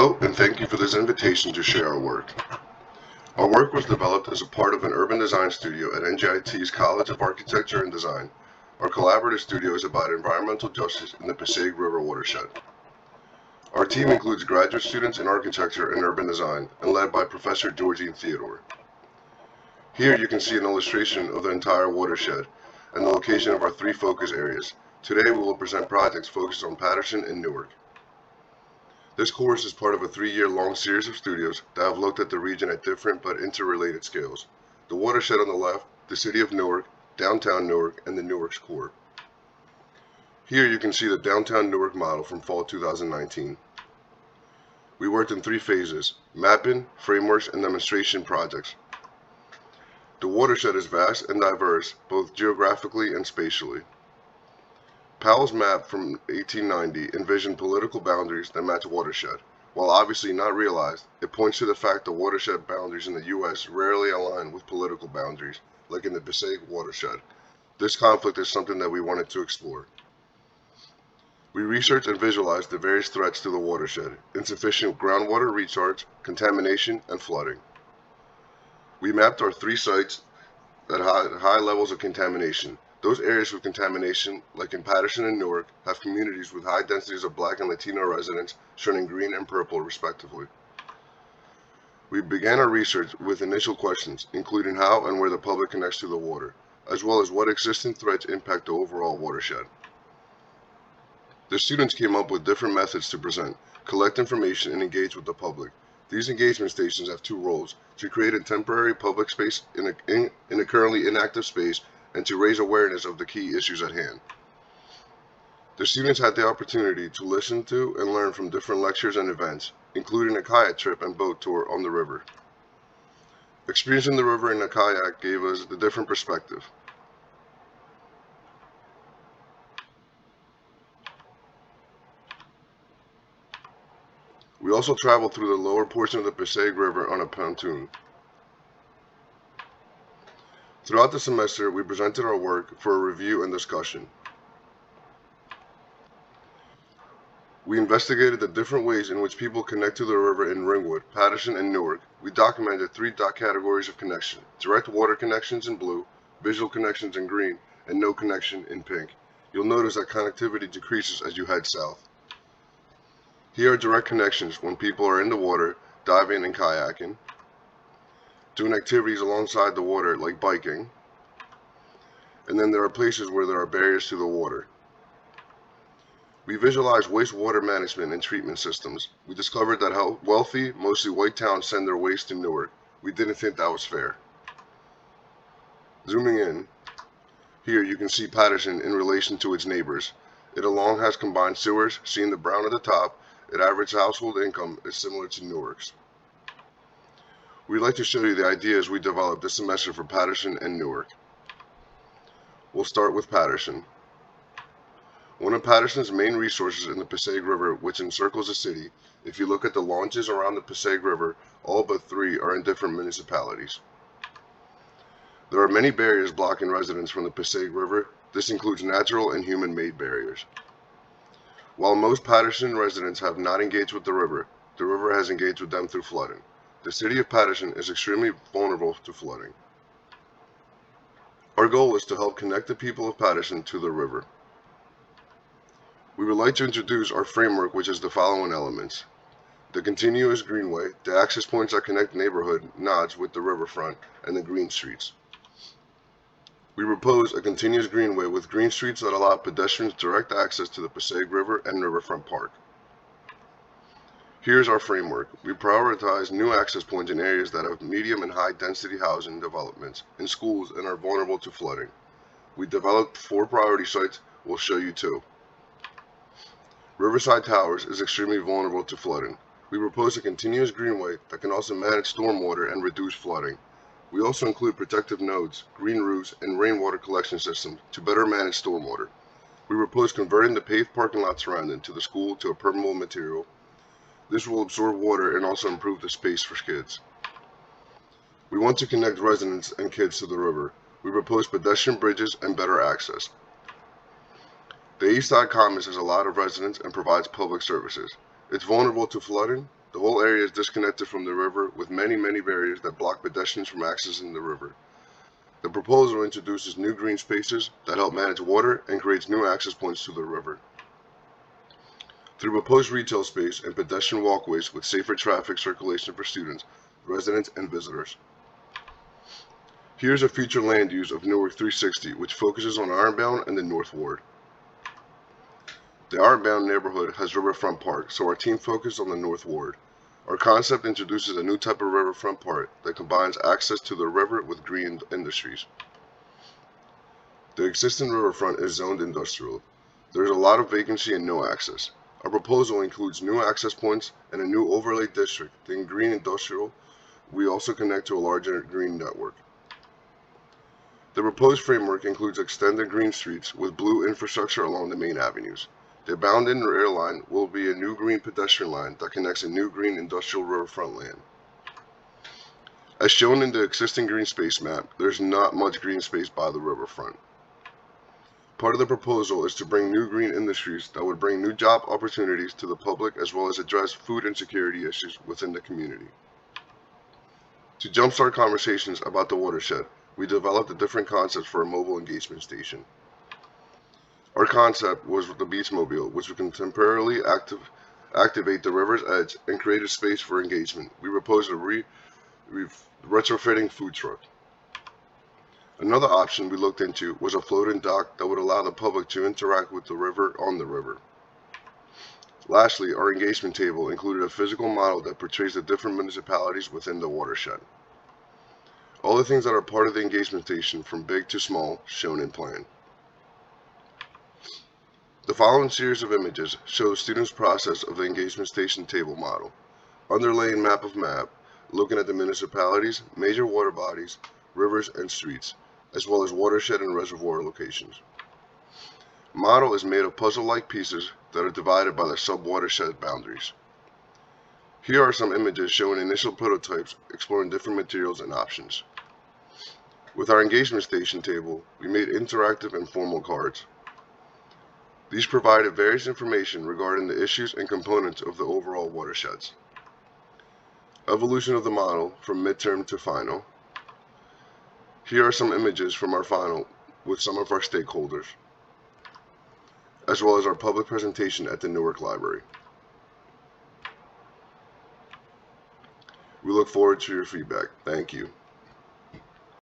Hello, and thank you for this invitation to share our work. Our work was developed as a part of an urban design studio at NJIT's College of Architecture and Design. Our collaborative studio is about environmental justice in the Passaic River Watershed. Our team includes graduate students in architecture and urban design, and led by Professor Georgine Theodore. Here you can see an illustration of the entire watershed and the location of our three focus areas. Today we will present projects focused on Paterson and Newark. This course is part of a 3-year-long series of studios that have looked at the region at different but interrelated scales. The watershed on the left, the city of Newark, downtown Newark, and the Newark's core. Here you can see the downtown Newark model from fall 2019. We worked in 3 phases: mapping, frameworks, and demonstration projects. The watershed is vast and diverse, both geographically and spatially. Powell's map from 1890 envisioned political boundaries that match watershed. While obviously not realized, it points to the fact that watershed boundaries in the U.S. rarely align with political boundaries, like in the Passaic Watershed. This conflict is something that we wanted to explore. We researched and visualized the various threats to the watershed: insufficient groundwater recharge, contamination, and flooding. We mapped our 3 sites that had high levels of contamination. Those areas with contamination, like in Paterson and Newark, have communities with high densities of Black and Latino residents, shown in green and purple respectively. We began our research with initial questions, including how and where the public connects to the water, as well as what existing threats impact the overall watershed. The students came up with different methods to present, collect information, and engage with the public. These engagement stations have 2 roles: to create a temporary public space in a currently inactive space, and to raise awareness of the key issues at hand. The students had the opportunity to listen to and learn from different lectures and events, including a kayak trip and boat tour on the river. Experiencing the river in a kayak gave us a different perspective. We also traveled through the lower portion of the Passaic River on a pontoon. Throughout the semester, we presented our work for a review and discussion. We investigated the different ways in which people connect to the river in Ringwood, Paterson, and Newark. We documented 3 categories of connection: direct water connections in blue, visual connections in green, and no connection in pink. You'll notice that connectivity decreases as you head south. Here are direct connections when people are in the water, diving and kayaking, doing activities alongside the water like biking, and then there are places where there are barriers to the water. We visualized wastewater management and treatment systems. We discovered that how wealthy, mostly white towns send their waste to Newark. We didn't think that was fair. Zooming in, here you can see Paterson in relation to its neighbors. It along has combined sewers. Seeing the brown at the top, its average household income is similar to Newark's. We'd like to show you the ideas we developed this semester for Paterson and Newark. We'll start with Paterson. One of Paterson's main resources in the Passaic River, which encircles the city. If you look at the launches around the Passaic River, all but 3 are in different municipalities. There are many barriers blocking residents from the Passaic River. This includes natural and human-made barriers. While most Paterson residents have not engaged with the river has engaged with them through flooding. The city of Paterson is extremely vulnerable to flooding. Our goal is to help connect the people of Paterson to the river. We would like to introduce our framework, which is the following elements: the continuous greenway, the access points that connect neighborhood nodes with the riverfront, and the green streets. We propose a continuous greenway with green streets that allow pedestrians direct access to the Passaic River and Riverfront Park. Here's our framework. We prioritize new access points in areas that have medium and high density housing developments, in schools, and are vulnerable to flooding. We developed 4 priority sites. We'll show you 2. Riverside Towers is extremely vulnerable to flooding. We propose a continuous greenway that can also manage stormwater and reduce flooding. We also include protective nodes, green roofs, and rainwater collection systems to better manage stormwater. We propose converting the paved parking lot surrounding to the school to a permeable material. This will absorb water and also improve the space for kids. We want to connect residents and kids to the river. We propose pedestrian bridges and better access. The East Side Commons has a lot of residents and provides public services. It's vulnerable to flooding. The whole area is disconnected from the river with many barriers that block pedestrians from accessing the river. The proposal introduces new green spaces that help manage water and creates new access points to the river. Through proposed retail space and pedestrian walkways with safer traffic circulation for students, residents, and visitors. Here's a future land use of Newark 360, which focuses on Ironbound and the North Ward. The Ironbound neighborhood has riverfront park, so our team focused on the North Ward. Our concept introduces a new type of riverfront park that combines access to the river with green industries. The existing riverfront is zoned industrial. There is a lot of vacancy and no access. Our proposal includes new access points and a new overlay district. In green industrial, we also connect to a larger green network. The proposed framework includes extended green streets with blue infrastructure along the main avenues. The abounding rear line will be a new green pedestrian line that connects a new green industrial riverfront land. As shown in the existing green space map, there's not much green space by the riverfront. Part of the proposal is to bring new green industries that would bring new job opportunities to the public as well as address food insecurity issues within the community. To jumpstart conversations about the watershed, we developed a different concept for a mobile engagement station. Our concept was the Beachmobile, which would contemporarily activate the river's edge and create a space for engagement. We proposed a retrofitting food truck. Another option we looked into was a floating dock that would allow the public to interact with the river on the river. Lastly, our engagement table included a physical model that portrays the different municipalities within the watershed. All the things that are part of the engagement station, from big to small, shown in plan. The following series of images show the students' process of the engagement station table model. Underlaying map of map, looking at the municipalities, major water bodies, rivers, and streets, as well as watershed and reservoir locations. Model is made of puzzle-like pieces that are divided by the sub-watershed boundaries. Here are some images showing initial prototypes exploring different materials and options. With our engagement station table, we made interactive and formal cards. These provided various information regarding the issues and components of the overall watersheds. Evolution of the model from midterm to final. Here are some images from our final with some of our stakeholders, as well as our public presentation at the Newark Library. We look forward to your feedback. Thank you.